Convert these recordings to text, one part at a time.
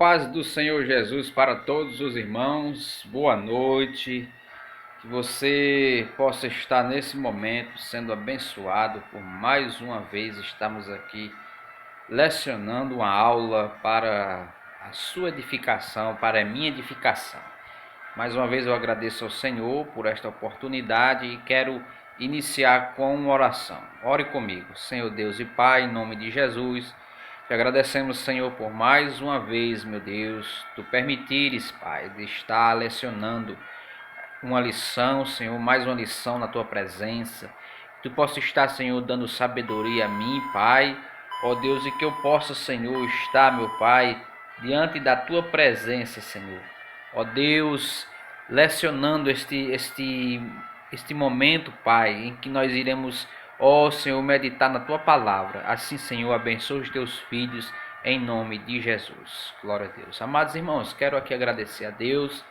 paz do Senhor Jesus para todos os irmãos, boa noite, que você possa estar nesse momento sendo abençoado por mais uma vez. Estamos aqui lecionando uma aula para a sua edificação, para a minha edificação. Mais uma vez eu agradeço ao Senhor por esta oportunidade e quero iniciar com uma oração. Ore comigo. Senhor Deus e Pai, em nome de Jesus, te agradecemos, Senhor, por mais uma vez, meu Deus, tu permitires, Pai, de estar lecionando uma lição, Senhor, mais uma lição na tua presença. Tu possa estar, Senhor, dando sabedoria a mim, Pai, ó Deus, e que eu possa, Senhor, estar, meu Pai, diante da tua presença, Senhor. Ó Deus, lecionando este momento, Pai, em que nós iremos, ó Senhor, meditar na tua palavra. Assim, Senhor, abençoe os teus filhos em nome de Jesus. Glória a Deus. Amados irmãos, quero aqui agradecer a Deus,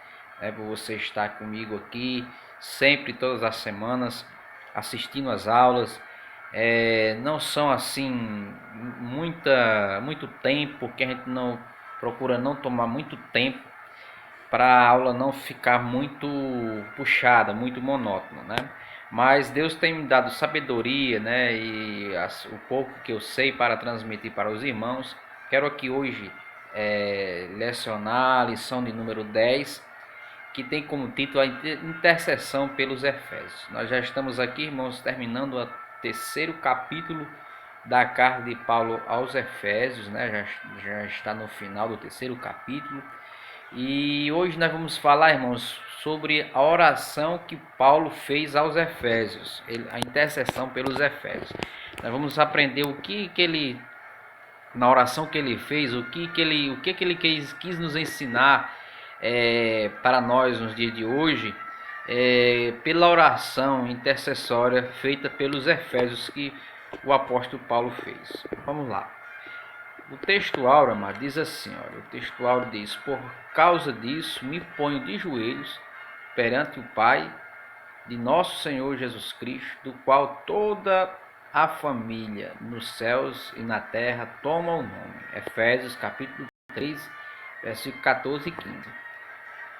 por você estar comigo aqui, sempre, todas as semanas, assistindo às aulas. Não são assim muito tempo, que a gente não procura não tomar muito tempo para a aula não ficar muito puxada, muito monótona, né? Mas Deus tem me dado sabedoria, né? E o pouco que eu sei para transmitir para os irmãos. Quero aqui hoje lecionar a lição de número 10, que tem como título a intercessão pelos Efésios. Nós já estamos aqui, irmãos, terminando o terceiro capítulo da carta de Paulo aos Efésios, né? Já está no final do terceiro capítulo. E hoje nós vamos falar, irmãos, sobre a oração que Paulo fez aos Efésios, a intercessão pelos Efésios. Nós vamos aprender o que ele, na oração que ele fez, o que ele quis nos ensinar para nós nos dias de hoje, pela oração intercessória feita pelos Efésios que o apóstolo Paulo fez. Vamos lá. O texto áureo, amado, diz assim, olha, o texto áureo diz: por causa disso me ponho de joelhos perante o Pai de nosso Senhor Jesus Cristo, do qual toda a família nos céus e na terra toma o nome. Efésios capítulo 3, versículo 14 e 15.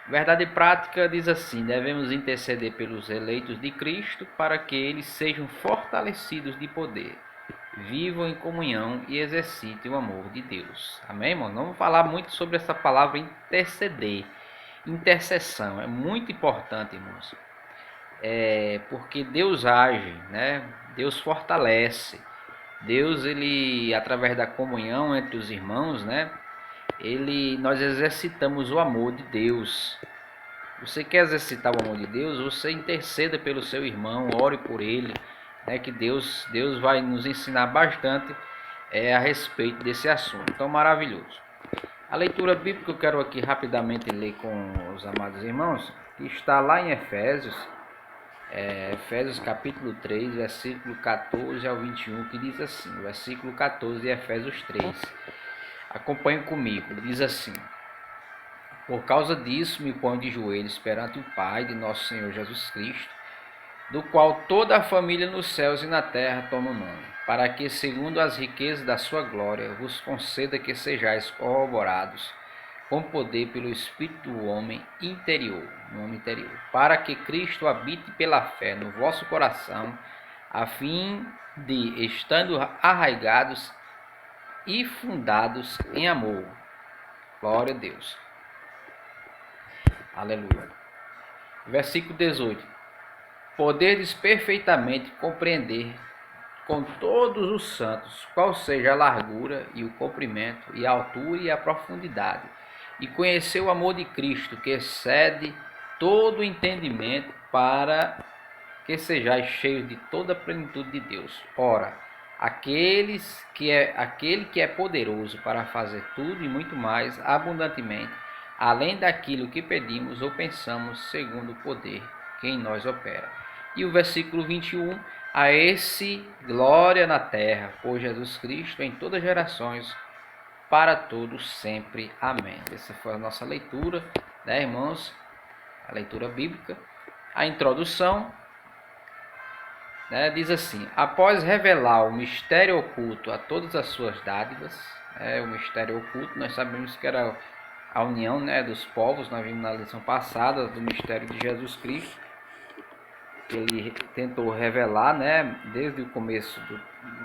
Verdade prática diz assim: devemos interceder pelos eleitos de Cristo para que eles sejam fortalecidos de poder, vivam em comunhão e exercitem o amor de Deus. Amém, irmão? Não vamos falar muito sobre essa palavra interceder. Intercessão é muito importante, irmãos. Porque Deus age, né? Deus fortalece. Deus, ele, através da comunhão entre os irmãos, né? Nós exercitamos o amor de Deus. Você quer exercitar o amor de Deus? Você interceda pelo seu irmão, ore por ele, que Deus vai nos ensinar bastante a respeito desse assunto tão maravilhoso. A leitura bíblica que eu quero aqui rapidamente ler com os amados irmãos, que está lá em Efésios, Efésios capítulo 3, versículo 14 ao 21, que diz assim, versículo 14 de Efésios 3. Acompanhe comigo, diz assim: por causa disso me ponho de joelhos perante o Pai de nosso Senhor Jesus Cristo, do qual toda a família nos céus e na terra toma o nome, para que, segundo as riquezas da sua glória, vos conceda que sejais corroborados com poder pelo Espírito do homem interior, para que Cristo habite pela fé no vosso coração, a fim de, estando arraigados e fundados em amor. Glória a Deus. Aleluia. Versículo 18. Poderes perfeitamente compreender com todos os santos qual seja a largura e o comprimento e a altura e a profundidade, e conhecer o amor de Cristo, que excede todo o entendimento, para que sejais cheios de toda a plenitude de Deus. Ora, aquele que é poderoso para fazer tudo e muito mais abundantemente, além daquilo que pedimos ou pensamos, segundo o poder que em nós opera. E o versículo 21, a esse glória na terra, por Jesus Cristo, em todas as gerações, para todos sempre. Amém. Essa foi a nossa leitura, né, irmãos? A leitura bíblica. A introdução, né, diz assim: após revelar o mistério oculto a todas as suas dádivas, o mistério oculto, nós sabemos que era a união, né, dos povos. Nós vimos na lição passada do mistério de Jesus Cristo, que ele tentou revelar, né, desde o começo,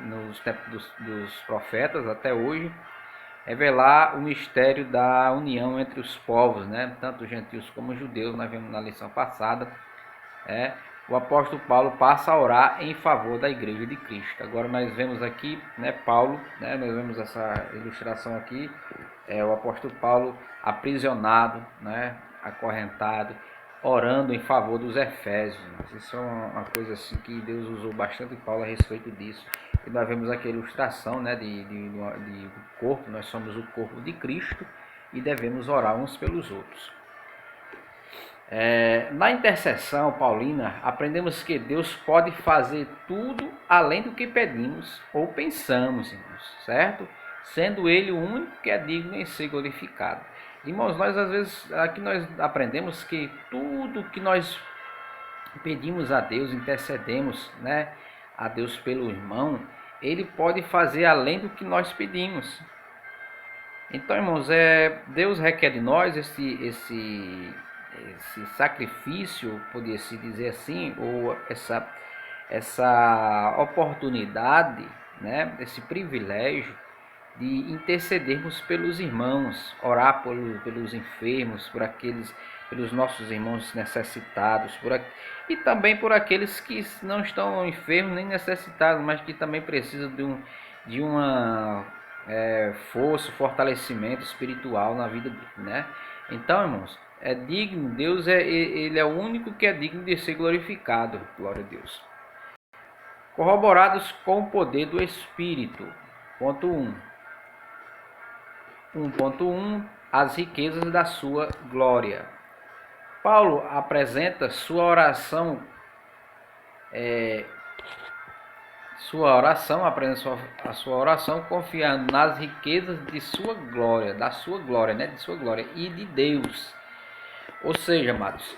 nos tempos dos profetas até hoje, revelar o mistério da união entre os povos, né, tanto gentios como judeus. Nós vimos na lição passada. O apóstolo Paulo passa a orar em favor da igreja de Cristo. Agora nós vemos aqui, né, Paulo, né, nós vemos essa ilustração aqui, o apóstolo Paulo aprisionado, né, acorrentado, orando em favor dos Efésios. Isso é uma coisa assim que Deus usou bastante Paulo a respeito disso. E nós vemos aqui a ilustração, né, de corpo. Nós somos o corpo de Cristo e devemos orar uns pelos outros. Na intercessão paulina, aprendemos que Deus pode fazer tudo além do que pedimos ou pensamos, irmãos, certo? Sendo Ele o único que é digno em ser glorificado. Irmãos, nós às vezes, aqui nós aprendemos que tudo que nós pedimos a Deus, intercedemos, né, a Deus pelo irmão, Ele pode fazer além do que nós pedimos. Então, irmãos, Deus requer de nós esse sacrifício, poderia-se dizer assim, ou essa oportunidade, né, esse privilégio de intercedermos pelos irmãos, orar pelos enfermos, pelos nossos irmãos necessitados, e também por aqueles que não estão enfermos nem necessitados, mas que também precisam de uma força, fortalecimento espiritual na vida dele, né? Então, irmãos, é digno, Deus ele é o único que é digno de ser glorificado, glória a Deus. Corroborados com o poder do Espírito. Ponto 1. 1.1. As riquezas da sua glória. Paulo apresenta sua oração, a sua oração confiando nas riquezas de sua glória, da sua glória, né, de sua glória e de Deus. Ou seja, amados,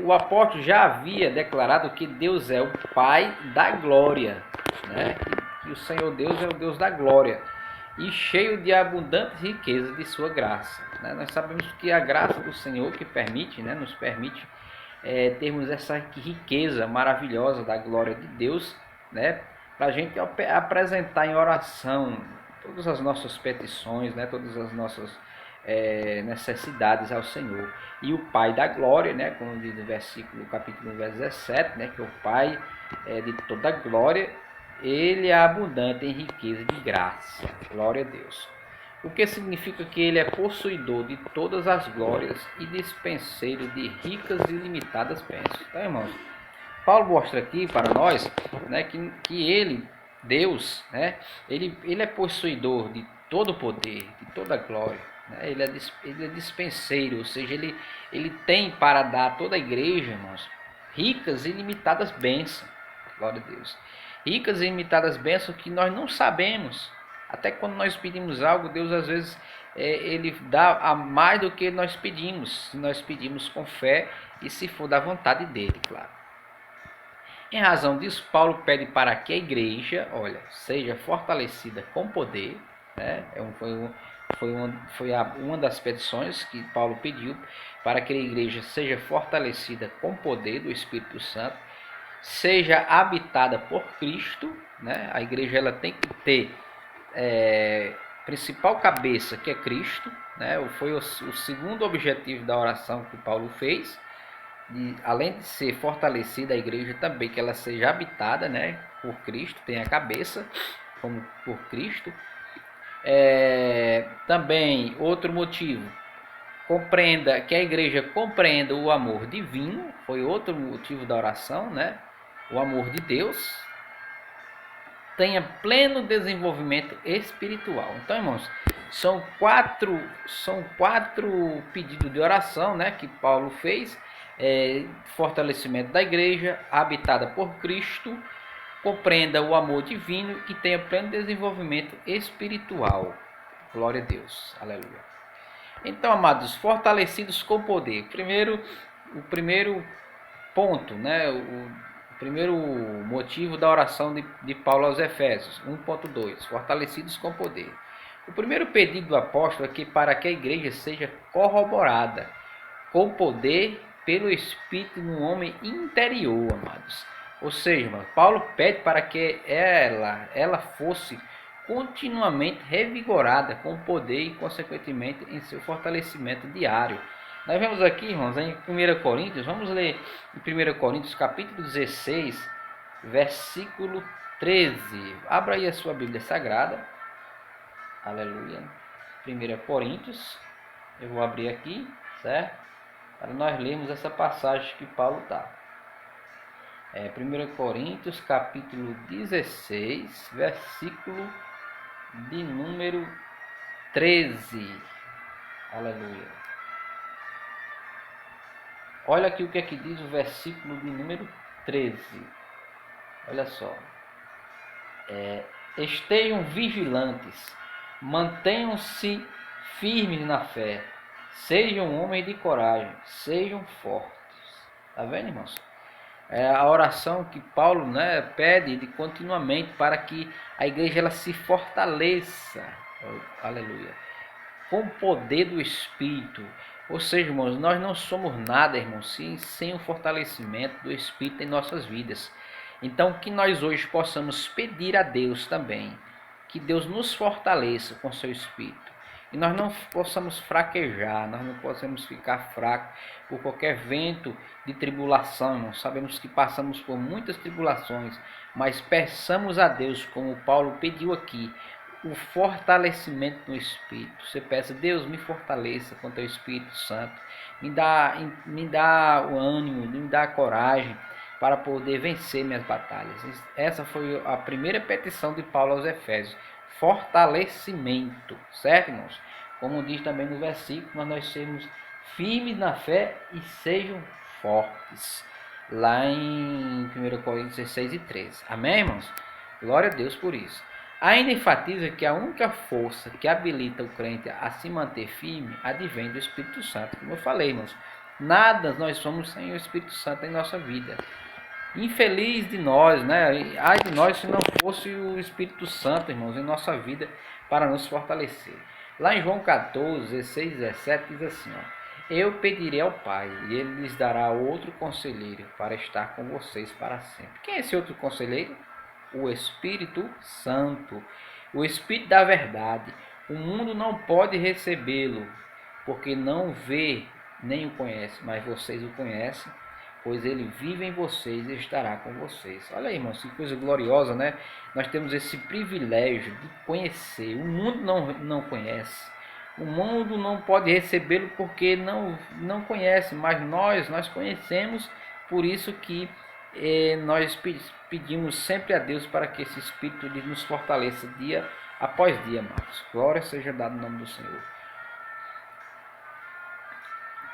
o apóstolo já havia declarado que Deus é o Pai da glória, né? Que o Senhor Deus é o Deus da glória e cheio de abundantes riquezas de sua graça, né? Nós sabemos que a graça do Senhor que permite, né, nos permite termos essa riqueza maravilhosa da glória de Deus, né, para a gente apresentar em oração todas as nossas petições, né, todas as nossas necessidades ao Senhor. E o Pai da glória, né, como diz no versículo, capítulo 17, né, que é o Pai de toda glória, ele é abundante em riqueza de graça. Glória a Deus. O que significa que ele é possuidor de todas as glórias e dispenseiro de ricas e ilimitadas bênçãos. Então, irmãos, Paulo mostra aqui para nós, né, que ele, Deus, né, ele é possuidor de todo o poder, de toda a glória. Né? Ele é dispenseiro, ou seja, ele tem para dar a toda a igreja, irmãos, ricas e ilimitadas bênçãos. Glória a Deus. Ricas e ilimitadas bênçãos que nós não sabemos. Até quando nós pedimos algo, Deus às vezes ele dá a mais do que nós pedimos, se nós pedimos com fé e se for da vontade dele, claro. Em razão disso, Paulo pede para que a igreja, seja fortalecida com poder, né? Foi uma das petições que Paulo pediu, para que a igreja seja fortalecida com poder do Espírito Santo, seja habitada por Cristo, né? A igreja ela tem que ter principal cabeça, que é Cristo, né? Foi o segundo objetivo da oração que Paulo fez, além de ser fortalecida a igreja também, que ela seja habitada, né, por Cristo, tem a cabeça como por Cristo. Também outro motivo, que a igreja compreenda o amor divino, foi outro motivo da oração, né? O amor de Deus tenha pleno desenvolvimento espiritual. Então, irmãos, são quatro pedidos de oração, né, que Paulo fez. Fortalecimento da igreja, habitada por Cristo, compreenda o amor divino e tenha pleno desenvolvimento espiritual. Glória a Deus. Aleluia. Então, amados, fortalecidos com poder. O primeiro ponto, né, o primeiro motivo da oração de Paulo aos Efésios, 1.2, fortalecidos com poder. O primeiro pedido do apóstolo é que para que a igreja seja corroborada com poder pelo Espírito no homem interior, amados. Ou seja, Paulo pede para que ela fosse continuamente revigorada com poder e, consequentemente, em seu fortalecimento diário. Nós vemos aqui, irmãos, em 1 Coríntios, vamos ler em 1 Coríntios, capítulo 16, versículo 13. Abra aí a sua Bíblia Sagrada. Aleluia. 1 Coríntios, eu vou abrir aqui, certo? Para nós lermos essa passagem que Paulo está. 1 Coríntios, capítulo 16, versículo de número 13. Aleluia. Olha aqui o que é que diz o versículo de número 13. Olha só. Estejam vigilantes, mantenham-se firmes na fé, sejam homens de coragem, sejam fortes. Tá vendo, irmãos? É a oração que Paulo, pede continuamente para que a igreja ela se fortaleça. Aleluia. Com o poder do Espírito. Ou seja, irmãos, nós não somos nada, irmãos, sem o fortalecimento do Espírito em nossas vidas. Então, que nós hoje possamos pedir a Deus também, que Deus nos fortaleça com seu Espírito. E nós não possamos fraquejar, nós não possamos ficar fracos por qualquer vento de tribulação, irmãos. Sabemos que passamos por muitas tribulações, mas peçamos a Deus, como Paulo pediu aqui, o fortalecimento no Espírito. Você peça, Deus, me fortaleça com teu Espírito Santo, me dá o ânimo, me dá a coragem para poder vencer minhas batalhas. Essa foi a primeira petição de Paulo aos Efésios, fortalecimento, certo, irmãos? Como diz também no versículo, nós sermos firmes na fé e sejam fortes, lá em 1 Coríntios 16 e 13. Amém, irmãos? Glória a Deus por isso. Ainda enfatiza que a única força que habilita o crente a se manter firme advém do Espírito Santo. Como eu falei, irmãos, nada nós somos sem o Espírito Santo em nossa vida. Infeliz de nós, Ai de nós se não fosse o Espírito Santo, irmãos, em nossa vida para nos fortalecer. Lá em João 14, 16 e 17 diz assim, eu pedirei ao Pai e Ele lhes dará outro conselheiro para estar com vocês para sempre. Quem é esse outro conselheiro? O Espírito Santo, o Espírito da verdade. O mundo não pode recebê-lo, porque não vê nem o conhece, mas vocês o conhecem, pois ele vive em vocês e estará com vocês. Olha aí, irmãos, que coisa gloriosa, né? Nós temos esse privilégio de conhecer. O mundo não conhece. O mundo não pode recebê-lo porque não conhece, mas nós conhecemos, por isso que nós pedimos sempre a Deus para que esse Espírito nos fortaleça dia após dia, amados. Glória seja dada no nome do Senhor.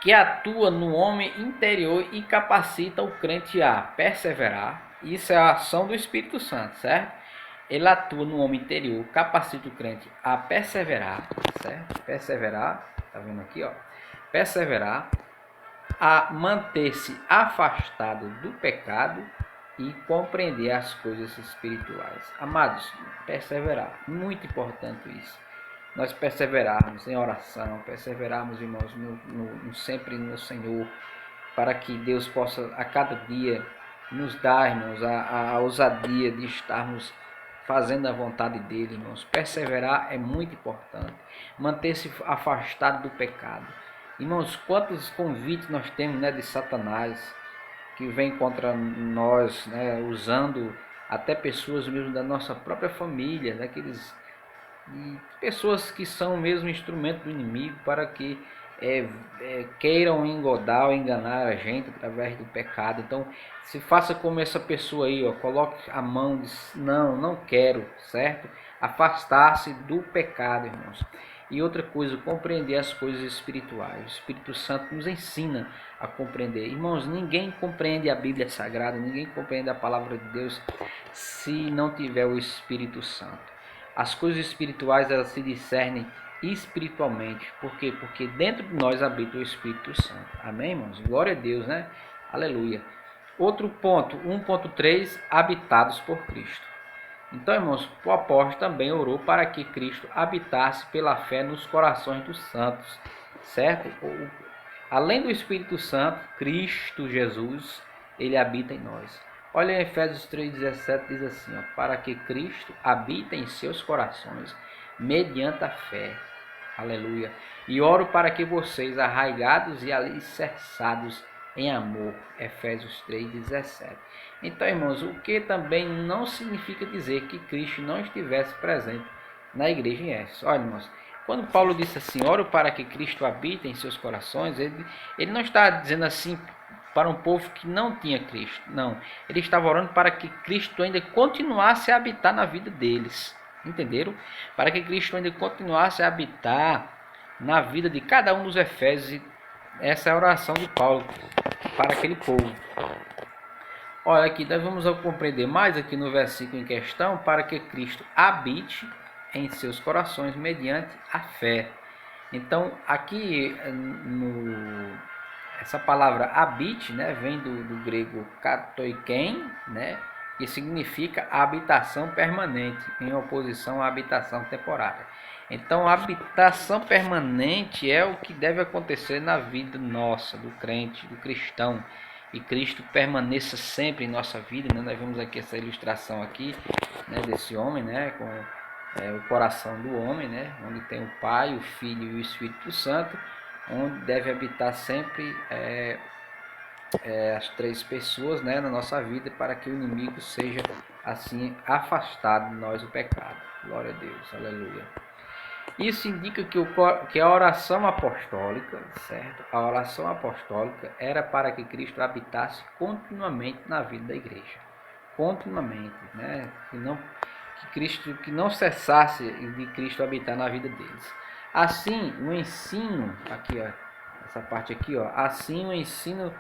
Que atua no homem interior e capacita o crente a perseverar. Isso é a ação do Espírito Santo, certo? Ele atua no homem interior, capacita o crente a perseverar, certo? Perseverar, tá vendo aqui, perseverar, a manter-se afastado do pecado e compreender as coisas espirituais. Amados, perseverar, muito importante isso. Nós perseverarmos em oração, perseverarmos, irmãos, sempre no Senhor, para que Deus possa a cada dia nos dar, irmãos, a ousadia de estarmos fazendo a vontade dele, irmãos. Perseverar é muito importante. Manter-se afastado do pecado. Irmãos, quantos convites nós temos, de Satanás, que vem contra nós, usando até pessoas mesmo da nossa própria família, e pessoas que são mesmo instrumento do inimigo para que queiram engodar ou enganar a gente através do pecado. Então, se faça como essa pessoa aí, coloque a mão, diz, não quero, certo? Afastar-se do pecado, irmãos. E outra coisa, compreender as coisas espirituais. O Espírito Santo nos ensina a compreender. Irmãos, ninguém compreende a Bíblia Sagrada, ninguém compreende a palavra de Deus se não tiver o Espírito Santo. As coisas espirituais, elas se discernem espiritualmente. Por quê? Porque dentro de nós habita o Espírito Santo. Amém, irmãos? Glória a Deus, Aleluia. Outro ponto, 1.3, habitados por Cristo. Então, irmãos, o apóstolo também orou para que Cristo habitasse pela fé nos corações dos santos, certo? Além do Espírito Santo, Cristo Jesus, ele habita em nós. Olha em Efésios 3,17, diz assim, ó, para que Cristo habite em seus corações, mediante a fé. Aleluia. E oro para que vocês, arraigados e alicerçados em amor. Efésios 3,17. Então, irmãos, o que também não significa dizer que Cristo não estivesse presente na igreja em Éfeso. Olha, irmãos, quando Paulo disse assim, oro para que Cristo habite em seus corações, ele não está dizendo assim para um povo que não tinha Cristo. Não, ele estava orando para que Cristo ainda continuasse a habitar na vida deles. Entenderam? Para que Cristo ainda continuasse a habitar na vida de cada um dos efésios. Essa é a oração de Paulo para aquele povo. Olha aqui, nós vamos compreender mais aqui no versículo em questão, para que Cristo habite em seus corações mediante a fé. Então, aqui essa palavra habite, né, vem do grego katoiken, né, que significa habitação permanente, em oposição à habitação temporária. Então, a habitação permanente é o que deve acontecer na vida nossa, do crente, do cristão. E Cristo permaneça sempre em nossa vida, né? Nós vemos aqui essa ilustração aqui, né, desse homem, né, com o coração do homem, né, onde tem o Pai, o Filho e o Espírito Santo, onde deve habitar sempre as três pessoas, né, na nossa vida, para que o inimigo seja assim afastado de nós o pecado. Glória a Deus, aleluia. Isso indica que a oração apostólica, certo? A oração apostólica era para que Cristo habitasse continuamente na vida da igreja, continuamente, né? Que não cessasse de Cristo habitar na vida deles. Assim, o ensino aqui, ó, essa parte aqui, ó, assim o ensino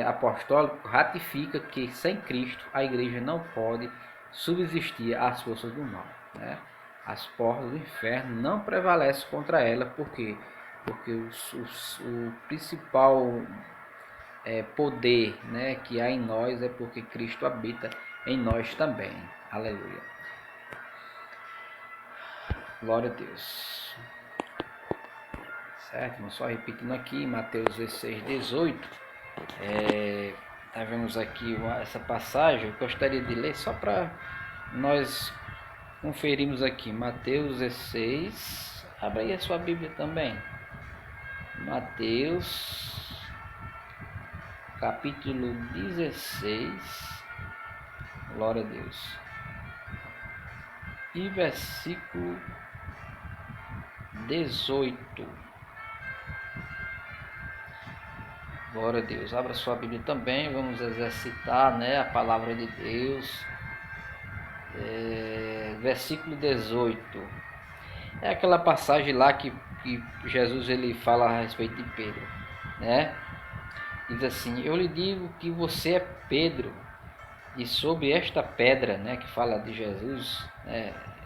apostólico ratifica que sem Cristo a igreja não pode subsistir às forças do mal, né? As portas do inferno não prevalecem contra ela, porque o principal poder, né, que há em nós é porque Cristo habita em nós também. Aleluia. Glória a Deus. Certo? Só repetindo aqui, Mateus 16:18. Nós vemos aqui essa passagem. Eu gostaria de ler só para nós conferirmos aqui. Mateus 16. Abra aí a sua Bíblia também. Mateus capítulo 16. Glória a Deus. E versículo 18. Glória a Deus. Abra sua Bíblia também. Vamos exercitar, né, a palavra de Deus. Versículo 18. É aquela passagem lá que Jesus ele fala a respeito de Pedro, né? Diz assim: eu lhe digo que você é Pedro, e sobre esta pedra, né, que fala de Jesus,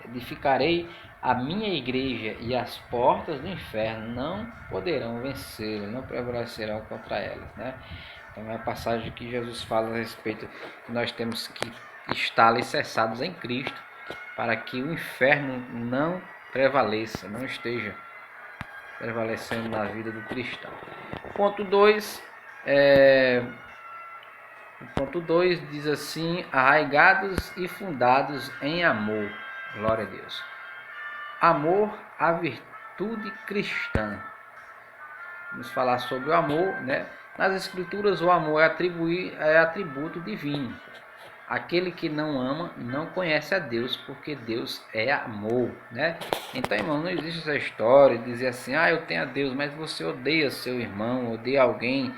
edificarei a minha igreja, e as portas do inferno não poderão vencê-la, não prevalecerão contra elas, né? Então é a passagem que Jesus fala a respeito que nós temos que estar alicerçados em Cristo para que o inferno não prevaleça, não esteja prevalecendo na vida do cristão. Ponto 2, o ponto 2 diz assim: arraigados e fundados em amor. Glória a Deus. Amor, a virtude cristã. Vamos falar sobre o amor, né? Nas Escrituras, o amor é atributo divino. Aquele que não ama não conhece a Deus, porque Deus é amor, né? Então, irmão, não existe essa história de dizer assim: ah, eu tenho a Deus, mas você odeia seu irmão, odeia alguém,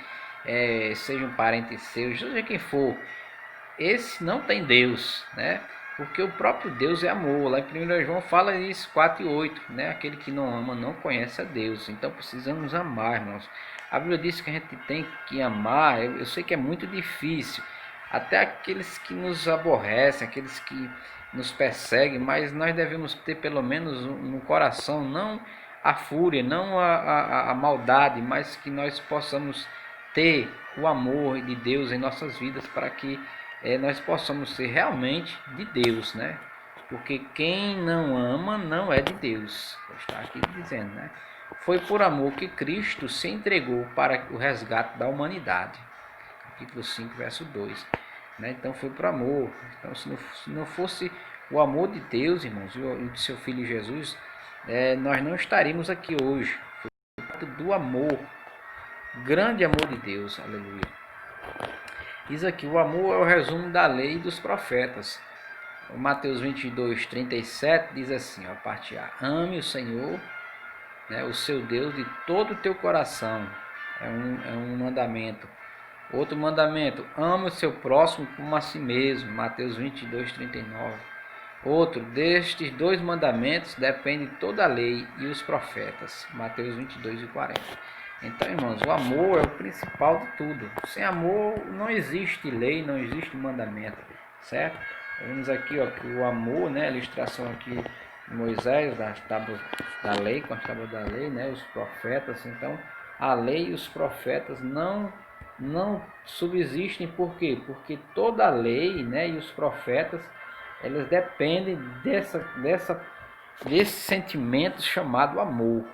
seja um parente seu, seja quem for. Esse não tem Deus, né? Porque o próprio Deus é amor. Lá em 1 João fala isso, 4:8, né? Aquele que não ama não conhece a Deus. Então precisamos amar, irmãos. A Bíblia diz que a gente tem que amar. Eu sei que é muito difícil. Até aqueles que nos aborrecem, aqueles que nos perseguem, mas nós devemos ter pelo menos no coração, não a fúria, não a maldade, mas que nós possamos ter o amor de Deus em nossas vidas, para que nós possamos ser realmente de Deus, né? Porque quem não ama não é de Deus. Está aqui dizendo, né? Foi por amor que Cristo se entregou para o resgate da humanidade. Capítulo 5, verso 2. Né? Então foi por amor. Então se não fosse o amor de Deus, irmãos, e de seu Filho Jesus, nós não estaríamos aqui hoje. Foi do amor, grande amor de Deus, aleluia. Diz aqui, o amor é o resumo da lei e dos profetas. O Mateus 22, 37 diz assim, a parte A: ame o Senhor, né, o seu Deus, de todo o teu coração. É um mandamento. Outro mandamento: ame o seu próximo como a si mesmo. Mateus 22, 39. Outro: destes dois mandamentos depende toda a lei e os profetas. Mateus 22 e 40. Então, irmãos, o amor é o principal de tudo. Sem amor não existe lei, não existe mandamento, certo? Vemos aqui, ó, que o amor, né, a ilustração aqui de Moisés, das tábuas da lei, com as tábuas da lei, né, os profetas. Então, a lei e os profetas não subsistem. Por quê? Porque toda a lei, né, e os profetas, eles dependem desse sentimento chamado amor.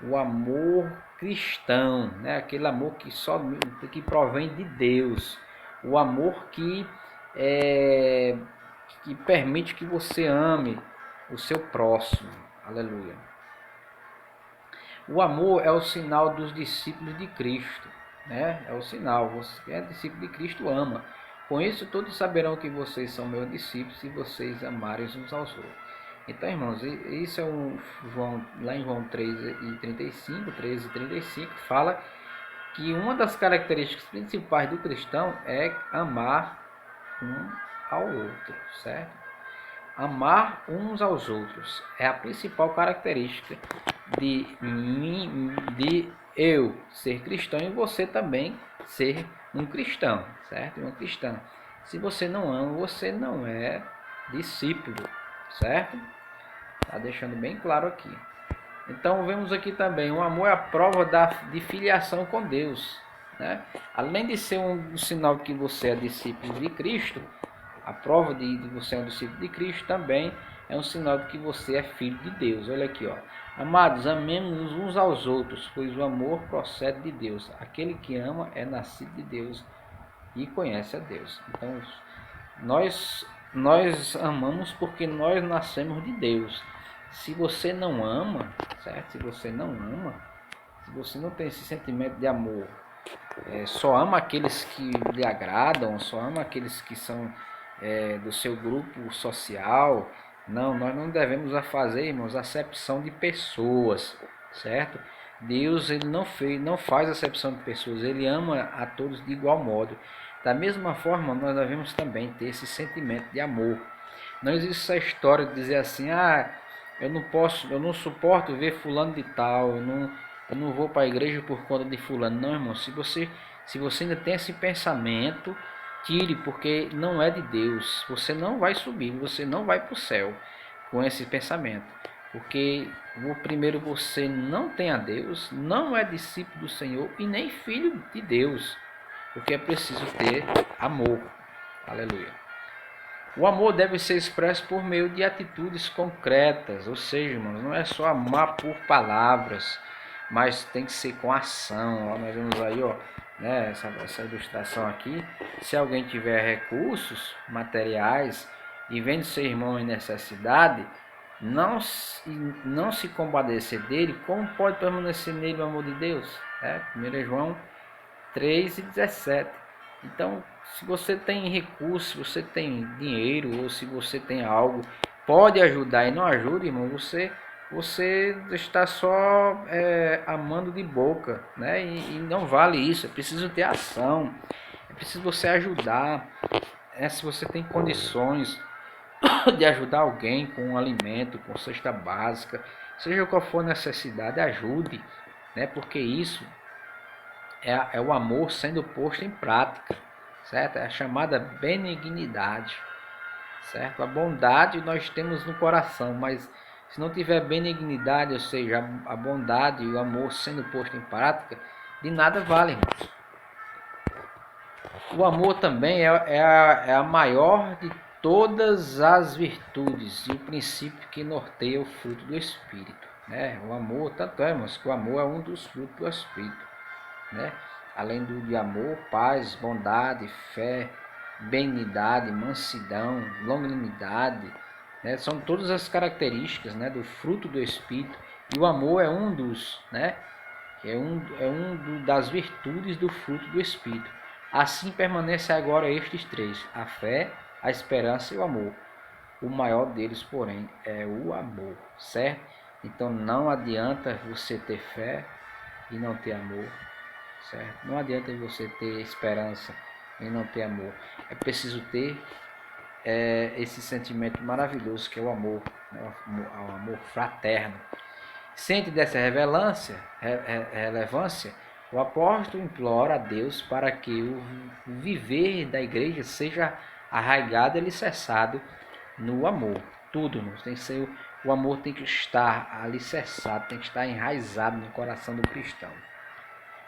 O amor cristão, né? Aquele amor que provém de Deus, o amor que permite que você ame o seu próximo. Aleluia. O amor é o sinal dos discípulos de Cristo, né? É o sinal. Você que é discípulo de Cristo ama. Com isso todos saberão que vocês são meus discípulos se vocês amarem uns aos outros. Então, irmãos, isso é lá em João 13 e 35, fala que uma das características principais do cristão é amar um ao outro, certo? Amar uns aos outros é a principal característica de eu ser cristão e você também ser um cristão, certo? Uma cristã. Se você não ama, você não é discípulo, certo? Está deixando bem claro aqui. Então vemos aqui também, o amor é a prova de filiação com Deus, né? Além de ser um sinal de que você é discípulo de Cristo, a prova de você é um discípulo de Cristo também é um sinal de que você é filho de Deus. Olha aqui, ó. Amados, amemos uns aos outros, pois o amor procede de Deus. Aquele que ama é nascido de Deus e conhece a Deus. Então, nós amamos porque nós nascemos de Deus. Se você não ama, certo? Se você não tem esse sentimento de amor, só ama aqueles que lhe agradam, só ama aqueles que são do seu grupo social. Não, nós não devemos fazer, irmãos, acepção de pessoas, certo? Deus, ele não faz acepção de pessoas, ele ama a todos de igual modo. Da mesma forma, nós devemos também ter esse sentimento de amor. Não existe essa história de dizer assim, eu não suporto ver fulano de tal, eu não vou para a igreja por conta de fulano. Não, irmão, se você ainda tem esse pensamento, tire, porque não é de Deus. Você não vai subir, você não vai para o céu com esse pensamento. Porque primeiro você não tem a Deus, não é discípulo do Senhor e nem filho de Deus. Porque é preciso ter amor. Aleluia. O amor deve ser expresso por meio de atitudes concretas, ou seja, irmãos, não é só amar por palavras, mas tem que ser com ação. Ó, nós vemos aí, ó, né, essa ilustração aqui. Se alguém tiver recursos materiais e vendo seu irmão em necessidade, não se compadecer dele, como pode permanecer nele o amor de Deus? 1 João 3:17. Então, se você tem recursos, se você tem dinheiro, ou se você tem algo, pode ajudar e não ajuda, irmão, você está só amando de boca, né? E não vale isso, é preciso ter ação, é preciso você ajudar. Se você tem condições de ajudar alguém com um alimento, com cesta básica, seja qual for a necessidade, ajude, né? Porque isso é o amor sendo posto em prática, certo? É a chamada benignidade, certo? A bondade nós temos no coração, mas se não tiver benignidade, ou seja, a bondade e o amor sendo posto em prática, de nada vale, irmãos. O amor também é a maior de todas as virtudes e o princípio que norteia o fruto do Espírito. Né? O amor, tanto é, mas que o amor é um dos frutos do Espírito. Né? Além de amor, paz, bondade, fé, benignidade, mansidão, longanimidade, né? São todas as características, né, do fruto do Espírito. E o amor é um dos, né, das virtudes do fruto do Espírito. Assim permanece agora estes três: a fé, a esperança e o amor. O maior deles, porém, é o amor, certo? Então não adianta você ter fé e não ter amor, certo? Não adianta você ter esperança e não ter amor. É preciso ter esse sentimento maravilhoso que é o amor, né? O amor fraterno. Ciente dessa relevância, o apóstolo implora a Deus para que o viver da igreja seja arraigado e alicerçado no amor. Tudo, tem que ser, o amor tem que estar alicerçado, tem que estar enraizado no coração do cristão.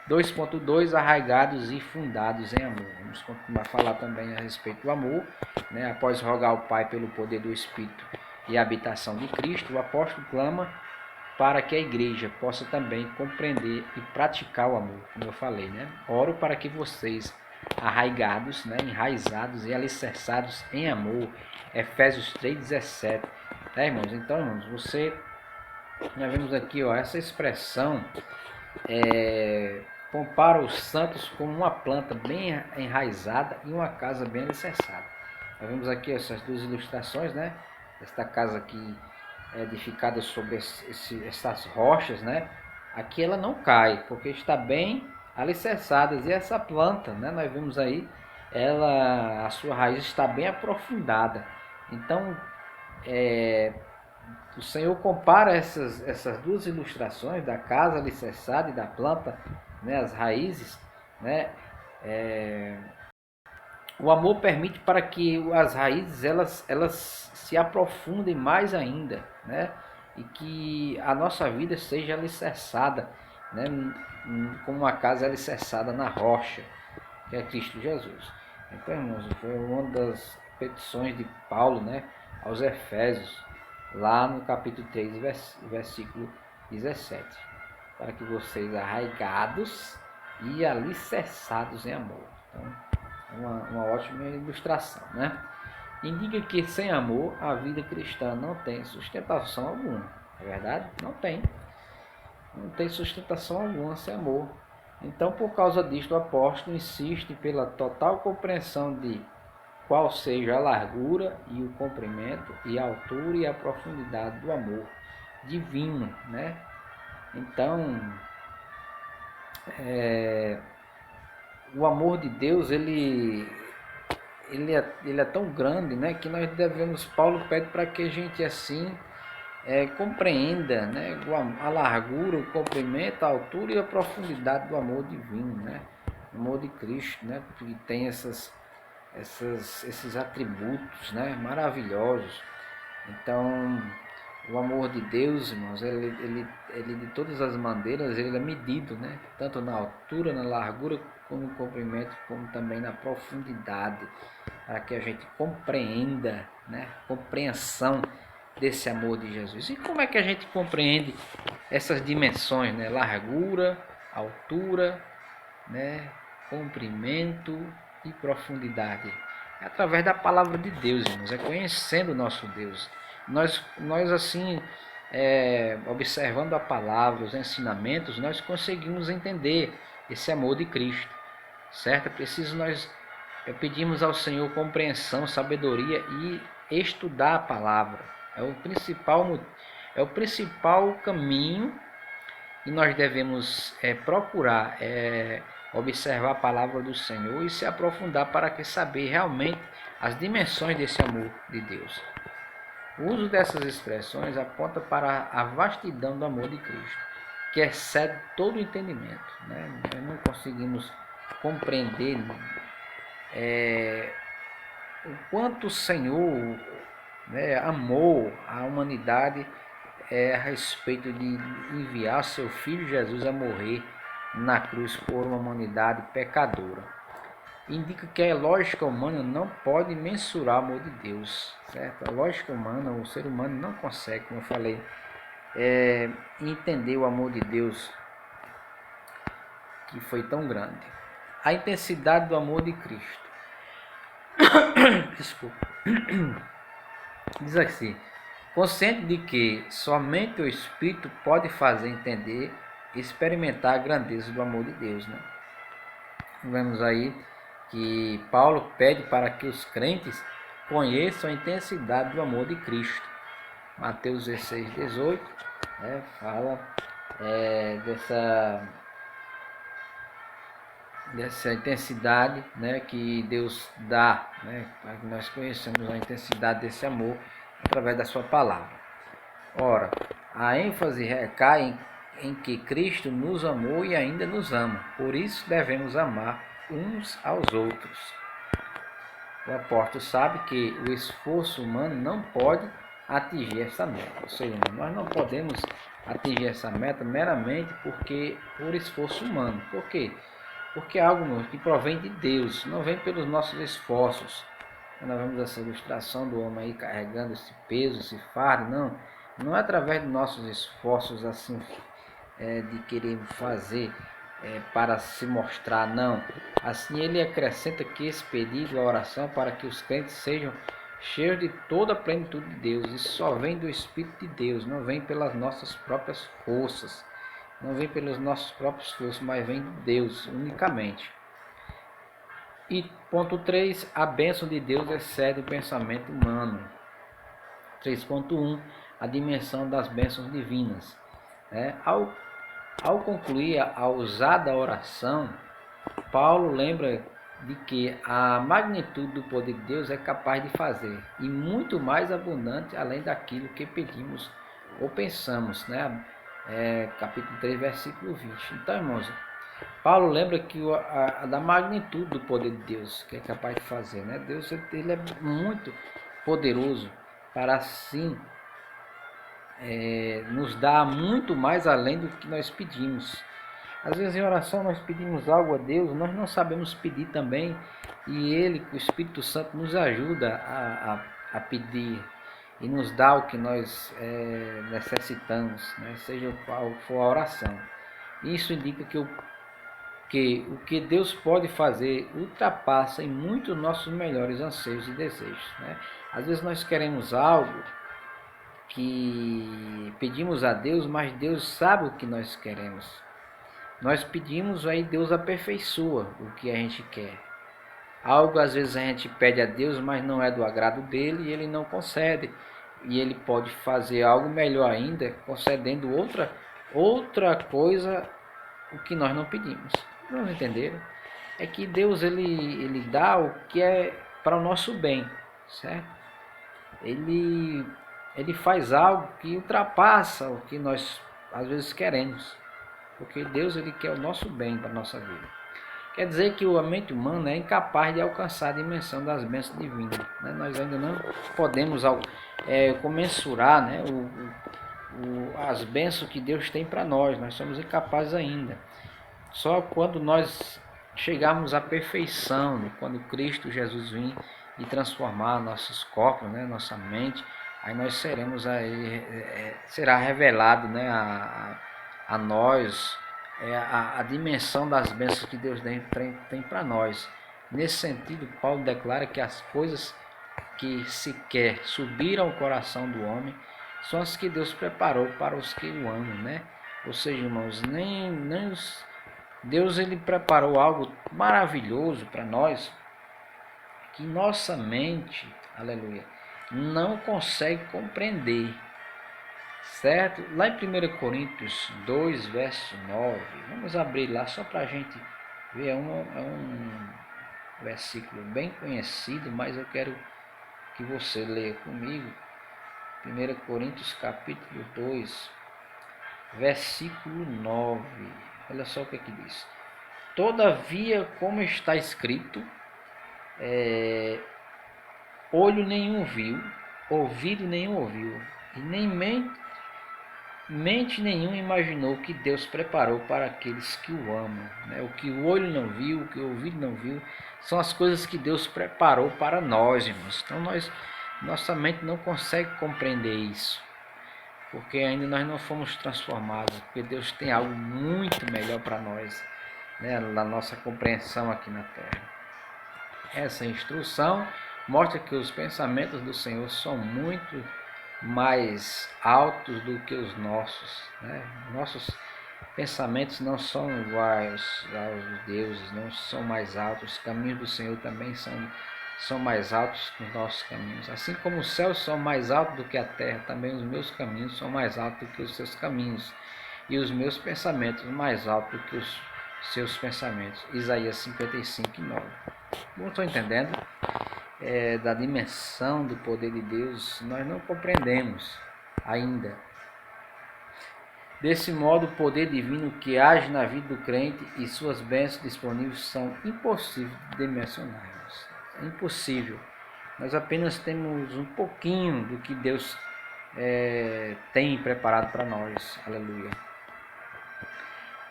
2.2 Arraigados e fundados em amor. Vamos continuar a falar também a respeito do amor, né? Após rogar ao Pai pelo poder do Espírito e a habitação de Cristo, o apóstolo clama para que a igreja possa também compreender e praticar o amor, como eu falei, né? Oro para que vocês, arraigados, né, enraizados e alicerçados em amor. Efésios 3,17. Tá, irmãos? Então, irmãos, nós vemos aqui, ó, essa expressão compara os santos como uma planta bem enraizada e uma casa bem alicerçada. Nós vemos aqui essas duas ilustrações, né? Esta casa aqui é edificada sobre essas rochas, né? Aqui ela não cai, porque está bem alicerçada. E essa planta, né? Nós vemos aí, a sua raiz está bem aprofundada. Então, o Senhor compara essas duas ilustrações da casa alicerçada e da planta, né, as raízes, né? O amor permite para que as raízes elas se aprofundem mais ainda, né? E que a nossa vida seja alicerçada, né? Como uma casa alicerçada na rocha, que é Cristo Jesus. Então, irmãos, foi uma das petições de Paulo, né, aos Efésios, lá no capítulo 3, versículo 17, para que vocês arraigados e alicerçados em amor. Então, uma ótima ilustração, né? Indica que sem amor a vida cristã não tem sustentação alguma. É verdade? Não tem. Não tem sustentação alguma sem amor. Então, por causa disto, o apóstolo insiste pela total compreensão de qual seja a largura e o comprimento e a altura e a profundidade do amor divino, né? Então, o amor de Deus, ele é tão grande, né, que nós devemos, Paulo pede para que a gente assim compreenda, né, a largura, o comprimento, a altura e a profundidade do amor divino, né, o amor de Cristo, né, que tem esses atributos, né, maravilhosos. Então, o amor de Deus, irmãos, ele de todas as maneiras, ele é medido, né, tanto na altura, na largura, como no comprimento, como também na profundidade, para que a gente compreenda, né, compreensão desse amor de Jesus. E como é que a gente compreende essas dimensões, né, largura, altura, né, comprimento e profundidade? É através da palavra de Deus, irmãos, é conhecendo o nosso Deus. Nós assim, observando a palavra, os ensinamentos, nós conseguimos entender esse amor de Cristo, certo? É preciso nós pedirmos ao Senhor compreensão, sabedoria e estudar a palavra. É o principal caminho que nós devemos procurar observar a palavra do Senhor e se aprofundar para que saber realmente as dimensões desse amor de Deus. O uso dessas expressões aponta para a vastidão do amor de Cristo, que excede todo o entendimento, né? Nós não conseguimos compreender o quanto o Senhor, né, amou a humanidade a respeito de enviar seu Filho Jesus a morrer na cruz por uma humanidade pecadora. indica que a lógica humana não pode mensurar o amor de Deus, certo? A lógica humana, o ser humano não consegue, como eu falei, entender o amor de Deus que foi tão grande. A intensidade do amor de Cristo. Desculpa. Diz assim: consciente de que somente o Espírito pode fazer entender e experimentar a grandeza do amor de Deus, né? Vemos aí que Paulo pede para que os crentes conheçam a intensidade do amor de Cristo. Mateus 16, 18, né, fala dessa intensidade, né, que Deus dá, né, para que nós conheçamos a intensidade desse amor através da sua palavra. Ora, a ênfase recai em que Cristo nos amou e ainda nos ama. Por isso devemos amar uns aos outros. O apóstolo sabe que o esforço humano não pode atingir essa meta. Ou seja, nós não podemos atingir essa meta meramente por esforço humano. Por quê? Porque é algo que provém de Deus, não vem pelos nossos esforços. Nós vemos essa ilustração do homem aí carregando esse peso, esse fardo, não é através dos nossos esforços assim de querer fazer para se mostrar, não. Assim ele acrescenta que esse pedido, a oração, para que os crentes sejam cheios de toda a plenitude de Deus. Isso só vem do Espírito de Deus, não vem pelas nossas próprias forças, não vem pelos nossos próprios esforços, mas vem de Deus unicamente. E ponto 3, a bênção de Deus excede o pensamento humano. 3.1, a dimensão das bênçãos divinas. Ao concluir a ousada oração, Paulo lembra de que a magnitude do poder de Deus é capaz de fazer, e muito mais abundante além daquilo que pedimos ou pensamos, né? Capítulo 3, versículo 20. Então, irmãos, Paulo lembra que da magnitude do poder de Deus, que é capaz de fazer, né? Deus ele é muito poderoso para assim nos dar muito mais além do que nós pedimos. Às vezes em oração nós pedimos algo a Deus, nós não sabemos pedir também, e Ele, o Espírito Santo, nos ajuda a pedir e nos dá o que nós necessitamos, né? Seja qual for a oração. Isso indica que o que Deus pode fazer ultrapassa em muito nossos melhores anseios e desejos, né? Às vezes nós queremos algo que pedimos a Deus, mas Deus sabe o que nós queremos. Nós pedimos, aí Deus aperfeiçoa o que a gente quer. Algo às vezes a gente pede a Deus, mas não é do agrado dele e ele não concede. E ele pode fazer algo melhor ainda, concedendo outra coisa, o que nós não pedimos. Vamos entender? É que Deus ele dá o que é para o nosso bem, certo? Ele faz algo que ultrapassa o que nós às vezes queremos, porque Deus ele quer o nosso bem para a nossa vida. Quer dizer que a mente humana é incapaz de alcançar a dimensão das bênçãos divinas, né? Nós ainda não podemos comensurar, né, as bênçãos que Deus tem para nós somos incapazes ainda. Só quando nós chegarmos à perfeição, né, quando Cristo Jesus vir e transformar nossos corpos, né, nossa mente, aí nós seremos será revelado, né, a nós a dimensão das bênçãos que Deus tem para nós. Nesse sentido, Paulo declara que as coisas que sequer subiram ao coração do homem são as que Deus preparou para os que o amam, né? Ou seja, irmãos, Deus ele preparou algo maravilhoso para nós que nossa mente, aleluia, não consegue compreender, certo? Lá em 1 Coríntios 2, verso 9, vamos abrir lá só para a gente ver, é um versículo bem conhecido, mas eu quero que você leia comigo. 1 Coríntios capítulo 2, versículo 9, olha só o que aqui diz. Todavia, como está escrito, olho nenhum viu, ouvido nenhum ouviu, e mente nenhuma imaginou que Deus preparou para aqueles que o amam. Né? O que o olho não viu, o que o ouvido não viu, são as coisas que Deus preparou para nós, irmãos. Então nossa mente não consegue compreender isso, porque ainda nós não fomos transformados, porque Deus tem algo muito melhor para nós, né? Na nossa compreensão aqui na terra. Essa instrução mostra que os pensamentos do Senhor são muito mais altos do que os nossos, né? Nossos pensamentos não são iguais aos dos deuses, não são mais altos. Os caminhos do Senhor também são mais altos que os nossos caminhos. Assim como os céus são mais altos do que a terra, também os meus caminhos são mais altos do que os seus caminhos, e os meus pensamentos mais altos do que os seus pensamentos. Isaías 55:9. Não estou entendendo? Da dimensão do poder de Deus, nós não compreendemos ainda. Desse modo, o poder divino que age na vida do crente e suas bênçãos disponíveis são impossíveis de dimensionarmos. É impossível. Nós apenas temos um pouquinho do que Deus tem preparado para nós. Aleluia.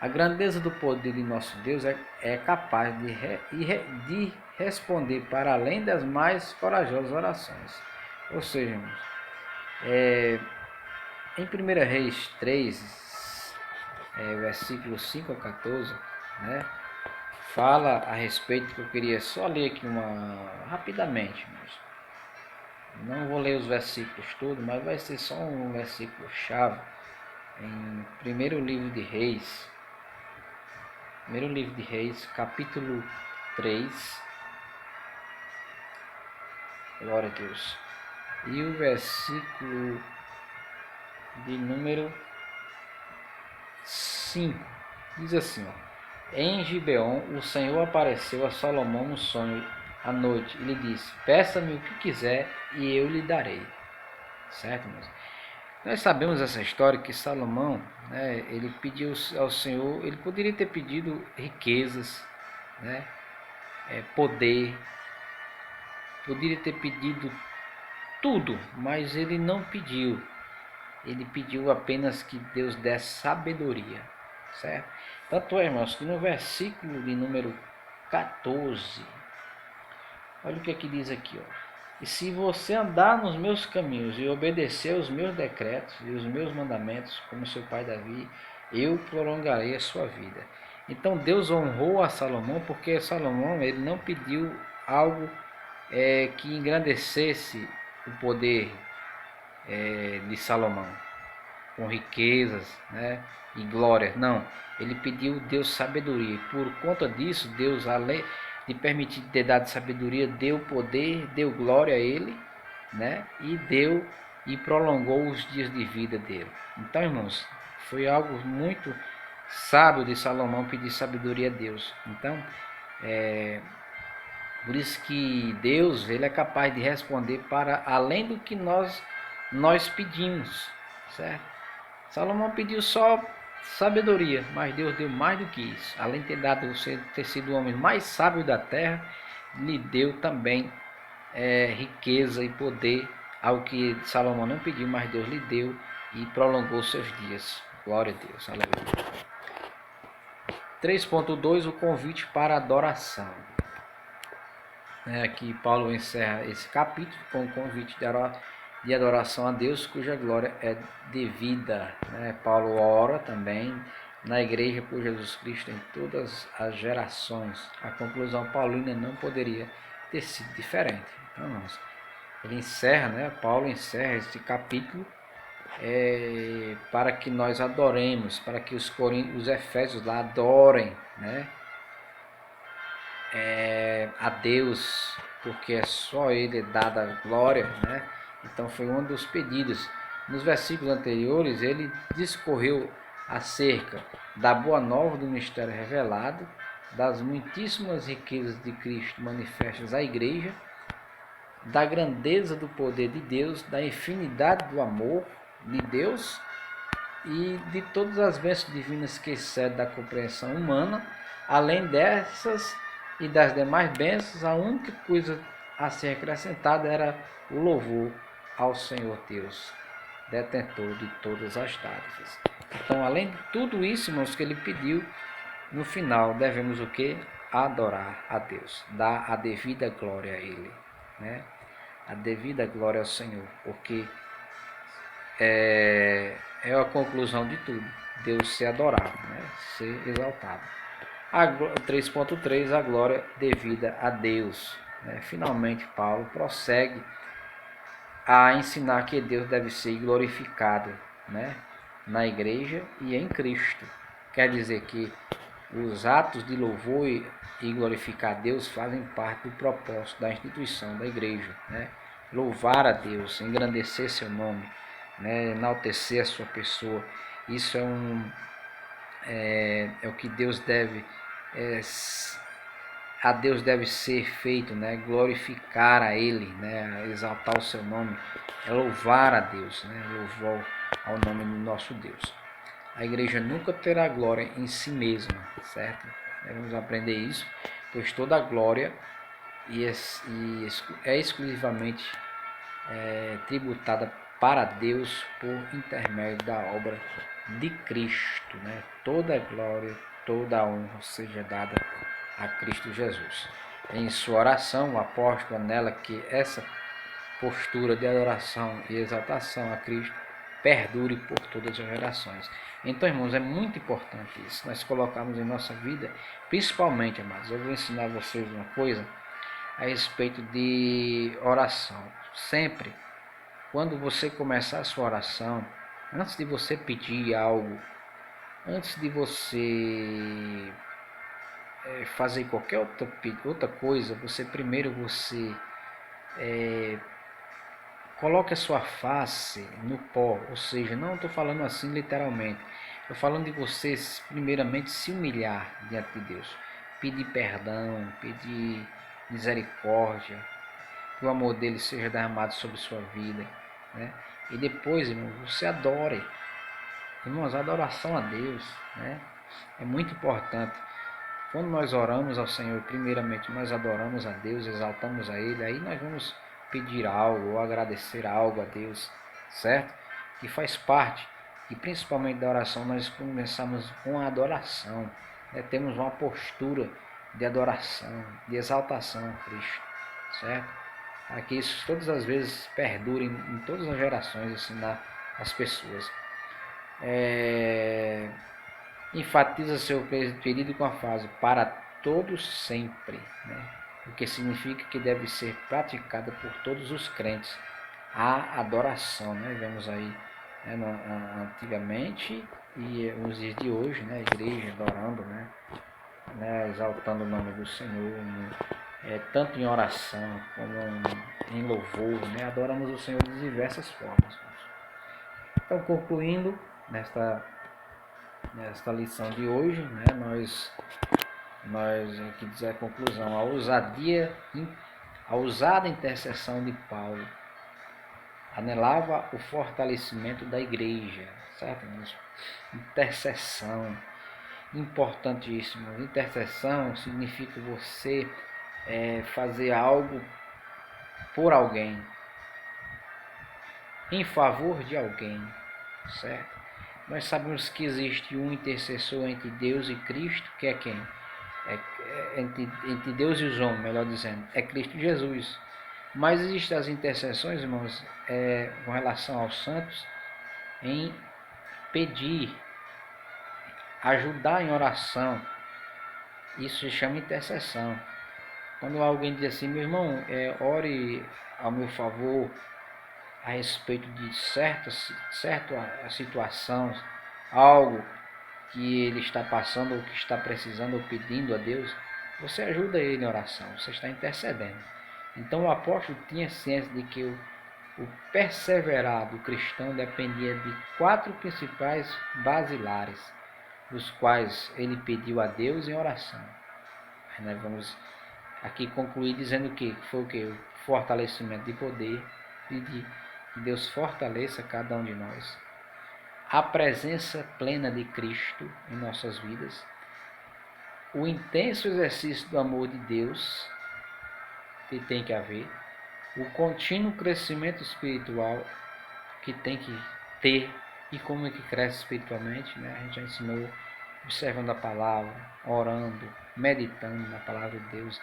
A grandeza do poder de nosso Deus é capaz de responder para além das mais corajosas orações. Ou seja, em 1 Reis 3, versículo 5 a 14, né, fala a respeito, que eu queria só ler aqui rapidamente, mas não vou ler os versículos todos, mas vai ser só um versículo chave. Em primeiro livro de Reis, capítulo 3, glória a Deus, e o versículo de número 5, diz assim, em Gibeon o Senhor apareceu a Salomão no sonho à noite e lhe disse, peça-me o que quiser e eu lhe darei. Certo, irmãos? Nós sabemos essa história que Salomão, né, ele pediu ao Senhor, ele poderia ter pedido riquezas, né, poder, poderia ter pedido tudo, mas ele não pediu. Ele pediu apenas que Deus desse sabedoria, certo? Tanto é, irmãos, que no versículo de número 14, olha o que aqui diz aqui, E se você andar nos meus caminhos e obedecer os meus decretos e os meus mandamentos, como seu pai Davi, eu prolongarei a sua vida. Então Deus honrou a Salomão, porque Salomão ele não pediu algo que engrandecesse o poder de Salomão, com riquezas, né, e glória. Não, ele pediu Deus sabedoria. Por conta disso, Deus, além de permitir ter dado sabedoria, deu poder, deu glória a ele, né, e prolongou os dias de vida dele. Então, irmãos, foi algo muito sábio de Salomão pedir sabedoria a Deus. Então, por isso que Deus ele é capaz de responder para além do que nós pedimos, certo? Salomão pediu só sabedoria, mas Deus deu mais do que isso. Além de ter sido o homem mais sábio da terra, lhe deu também riqueza e poder, ao que Salomão não pediu, mas Deus lhe deu e prolongou seus dias. Glória a Deus, aleluia. 3.2, o convite para adoração. Aqui Paulo encerra esse capítulo com o convite de adoração a Deus, cuja glória é devida. Paulo ora também na igreja por Jesus Cristo em todas as gerações. A conclusão paulina não poderia ter sido diferente. Então, Paulo encerra esse capítulo para que nós adoremos, para que os efésios lá adorem, a Deus, porque é só Ele dada a glória, Então foi um dos pedidos. Nos versículos anteriores ele discorreu acerca da boa nova do mistério revelado, das muitíssimas riquezas de Cristo manifestas à igreja, da grandeza do poder de Deus, da infinidade do amor de Deus e de todas as bênçãos divinas que excedem da compreensão humana. Além dessas e das demais bênçãos, a única coisa a ser acrescentada era o louvor ao Senhor Deus. detentor de todas as dádivas. Então, além de tudo isso, irmãos, que ele pediu, no final devemos o que? Adorar a Deus, dar a devida glória a Ele, né? A devida glória ao Senhor, porque é a conclusão de tudo, Deus ser adorado, né? Ser exaltado. 3.3, a glória devida a Deus, né? Finalmente, Paulo prossegue a ensinar que Deus deve ser glorificado, né? Na igreja e em Cristo. Quer dizer que os atos de louvor e glorificar a Deus fazem parte do propósito da instituição da igreja, né? Louvar a Deus, engrandecer seu nome, né? Enaltecer a sua pessoa. Isso é o que Deus deve a Deus deve ser feito, né? Glorificar a Ele, né? Exaltar o seu nome, é louvar a Deus, né? Louvor ao nome do nosso Deus. A igreja nunca terá glória em si mesma, certo? Devemos aprender isso, pois toda a glória é exclusivamente tributada para Deus por intermédio da obra de Cristo, né? Toda a glória, toda a honra seja dada a Cristo Jesus. Em sua oração, o apóstolo anela que essa postura de adoração e exaltação a Cristo perdure por todas as gerações. Então, irmãos, é muito importante isso, nós colocarmos em nossa vida, principalmente, amados, eu vou ensinar a vocês uma coisa a respeito de oração. Sempre, quando você começar a sua oração, antes de você pedir algo, antes de você fazer qualquer outra coisa, você coloque a sua face no pó, ou seja, não estou falando assim literalmente, estou falando de você primeiramente se humilhar diante de Deus, pedir perdão, pedir misericórdia, que o amor dele seja derramado sobre sua vida, né? E depois, irmão, você adore. Irmãos, a adoração a Deus, né? É muito importante. Quando nós oramos ao Senhor, primeiramente nós adoramos a Deus, exaltamos a Ele, aí nós vamos pedir algo ou agradecer algo a Deus, certo? Que faz parte, e principalmente da oração, nós começamos com a adoração, né? Temos uma postura de adoração, de exaltação a Cristo, certo? Para que isso todas as vezes perdure em todas as gerações, ensinar as pessoas. Enfatiza seu pedido com a frase para todos sempre, né? O que significa que deve ser praticada por todos os crentes. A adoração, né? Vemos aí, né, antigamente e nos dias de hoje, né? A igreja adorando, né? Exaltando o nome do Senhor, né? Tanto em oração como em louvor, né? Adoramos o Senhor de diversas formas. Então, concluindo nesta lição de hoje, né, nós aqui diz a conclusão, a ousada intercessão de Paulo anelava o fortalecimento da igreja, certo? Intercessão, importantíssimo. Intercessão significa você fazer algo por alguém, em favor de alguém, certo? Nós sabemos que existe um intercessor entre Deus e Cristo, que é quem? Entre Deus e os homens, melhor dizendo, é Cristo Jesus. Mas existem as intercessões, irmãos, com relação aos santos, em pedir, ajudar em oração. Isso se chama intercessão. Quando alguém diz assim, meu irmão, ore ao meu favor a respeito de certa situação, algo que ele está passando ou que está precisando ou pedindo a Deus, você ajuda ele em oração, você está intercedendo. Então o apóstolo tinha ciência de que o perseverar do cristão dependia de 4 principais basilares, dos quais ele pediu a Deus em oração. Aí nós vamos aqui concluir dizendo que foi o que? O fortalecimento de poder e de que Deus fortaleça cada um de nós. A presença plena de Cristo em nossas vidas. O intenso exercício do amor de Deus que tem que haver. O contínuo crescimento espiritual que tem que ter. E como é que cresce espiritualmente, né? A gente já ensinou observando a palavra, orando, meditando na palavra de Deus.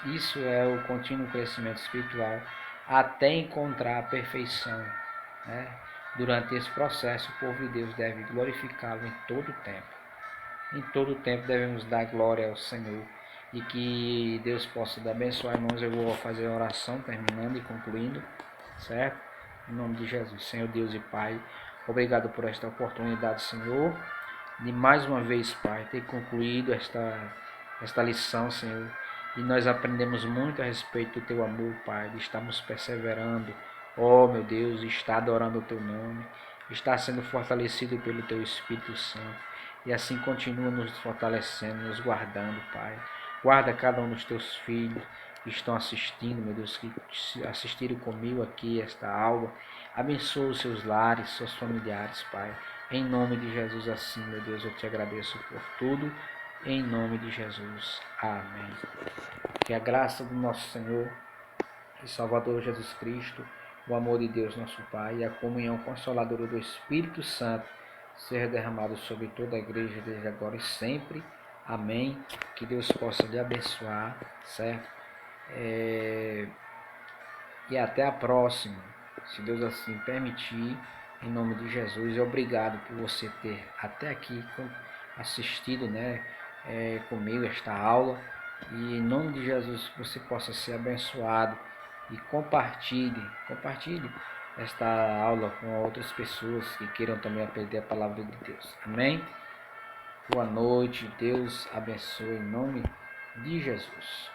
Isso é o contínuo crescimento espiritual até encontrar a perfeição, né? Durante esse processo, o povo de Deus deve glorificá-lo em todo o tempo. Em todo o tempo devemos dar glória ao Senhor. E que Deus possa abençoar, irmãos. Eu vou fazer a oração, terminando e concluindo, certo? Em nome de Jesus. Senhor Deus e Pai, obrigado por esta oportunidade, Senhor, de mais uma vez, Pai, ter concluído esta lição, Senhor. E nós aprendemos muito a respeito do Teu amor, Pai, de estarmos perseverando. Oh, meu Deus, está adorando o Teu nome, está sendo fortalecido pelo Teu Espírito Santo. E assim continua nos fortalecendo, nos guardando, Pai. Guarda cada um dos Teus filhos que estão assistindo, meu Deus, que assistiram comigo aqui esta aula. Abençoa os seus lares, seus familiares, Pai. Em nome de Jesus, assim, meu Deus, eu te agradeço por tudo. Em nome de Jesus. Amém. Que a graça do nosso Senhor e Salvador Jesus Cristo, o amor de Deus, nosso Pai, e a comunhão consoladora do Espírito Santo seja derramado sobre toda a igreja, desde agora e sempre. Amém. Que Deus possa lhe abençoar, certo? E até a próxima, se Deus assim permitir, em nome de Jesus. E obrigado por você ter até aqui assistido, né, comigo esta aula. E em nome de Jesus que você possa ser abençoado e compartilhe esta aula com outras pessoas que queiram também aprender a palavra de Deus. Amém? Boa noite, Deus abençoe em nome de Jesus.